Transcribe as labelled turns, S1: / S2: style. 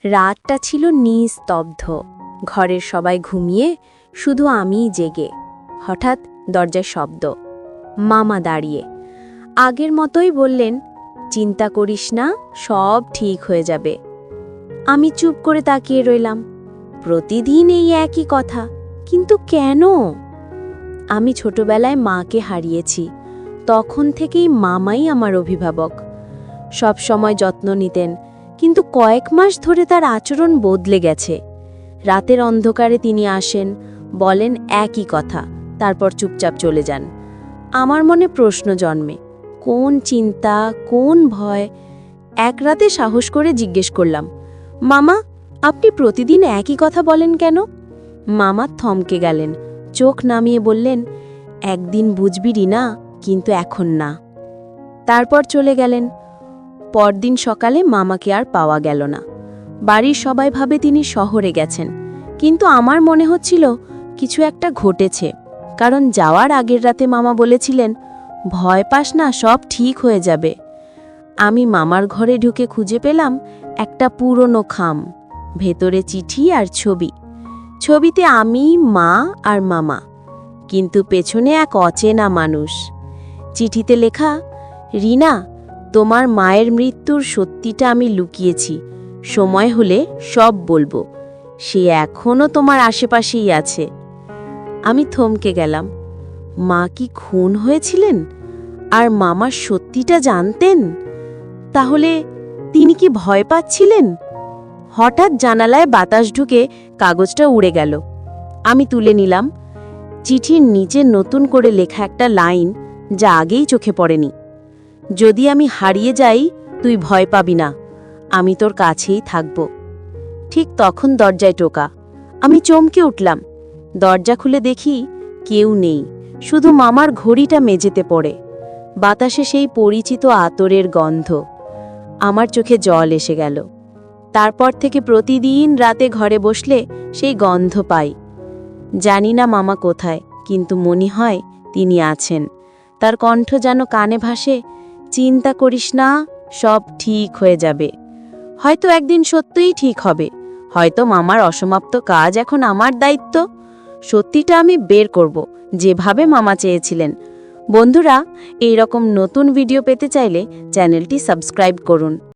S1: রাতটা ছিল নিস্তব্ধ। ঘরের সবাই ঘুমিয়ে, শুধু আমিই জেগে। হঠাৎ দরজায় শব্দ। মামা দাঁড়িয়ে আগের মতোই বললেন, চিন্তা করিস না, সব ঠিক হয়ে যাবে। আমি চুপ করে তাকিয়ে রইলাম। প্রতিদিন এই একই কথা, কিন্তু কেন? আমি ছোটবেলায় মাকে হারিয়েছি। তখন থেকেই মামাই আমার অভিভাবক। সব সময় যত্ন নিতেন, কিন্তু কয়েক মাস ধরে তার আচরণ বদলে গেছে। রাতের অন্ধকারে তিনি আসেন, বলেন একই কথা, তারপর চুপচাপ চলে যান। আমার মনে প্রশ্ন জন্মে, কোন চিন্তা, কোন ভয়? এক রাতে সাহস করে জিজ্ঞেস করলাম, মামা, আপনি প্রতিদিন একই কথা বলেন কেন? মামা থমকে গেলেন, চোখ নামিয়ে বললেন, একদিন বুঝবি রিনা, কিন্তু এখন না। তারপর চলে গেলেন। পরদিন সকালে মামাকে আর পাওয়া গেল না। বাড়ির সবাই ভাবে তিনি শহরে গেছেন, কিন্তু আমার মনে হচ্ছিল কিছু একটা ঘটেছে। কারণ যাওয়ার আগের রাতে মামা বলেছিলেন, ভয় পাস না, সব ঠিক হয়ে যাবে। আমি মামার ঘরে ঢুকে খুঁজে পেলাম একটা পুরনো খাম, ভেতরে চিঠি আর ছবি। ছবিতে আমি, মা আর মামা, কিন্তু পেছনে এক অচেনা মানুষ। চিঠিতে লেখা, রিনা, তোমার মায়ের মৃত্যুর সত্যিটা আমি লুকিয়েছি, সময় হলে সব বলবো। সে এখনো তোমার আশেপাশেই আছে। আমি থমকে গেলাম। মা কি খুন হয়েছিলেন? আর মামা সত্যিটা জানতেন? তাহলে তিনি কি ভয় পাচ্ছিলেন? হঠাৎ জানালায় বাতাস ঢুকে কাগজটা উড়ে গেল। আমি তুলে নিলাম। চিঠির নিচে নতুন করে লেখা একটা লাইন, যা আগেই চোখে পড়েনি। যদি আমি হারিয়ে যাই, তুই ভয় পাবি না, আমি তোর কাছেই থাকব। ঠিক তখন দরজায় টোকা। আমি চমকে উঠলাম। দরজা খুলে দেখি কেউ নেই, শুধু মামার ঘড়িটা মেঝেতে পড়ে। বাতাসে সেই পরিচিত আতরের গন্ধ। আমার চোখে জল এসে গেল। তারপর থেকে প্রতিদিন রাতে ঘরে বসলে সেই গন্ধ পাই। জানি না মামা কোথায়, কিন্তু মনে হয় তিনি আছেন। তার কণ্ঠ যেন কানে ভাসে, চিন্তা করিস না, সব ঠিক হয়ে যাবে। হয়তো একদিন সত্যিই ঠিক হবে, হয়তো মামার অসমাপ্ত কাজ এখন আমার দায়িত্ব। সত্যিটা আমি বের করব, যেভাবে মামা চেয়েছিলেন। বন্ধুরা, এই রকম নতুন ভিডিও পেতে চাইলে চ্যানেলটি সাবস্ক্রাইব করুন।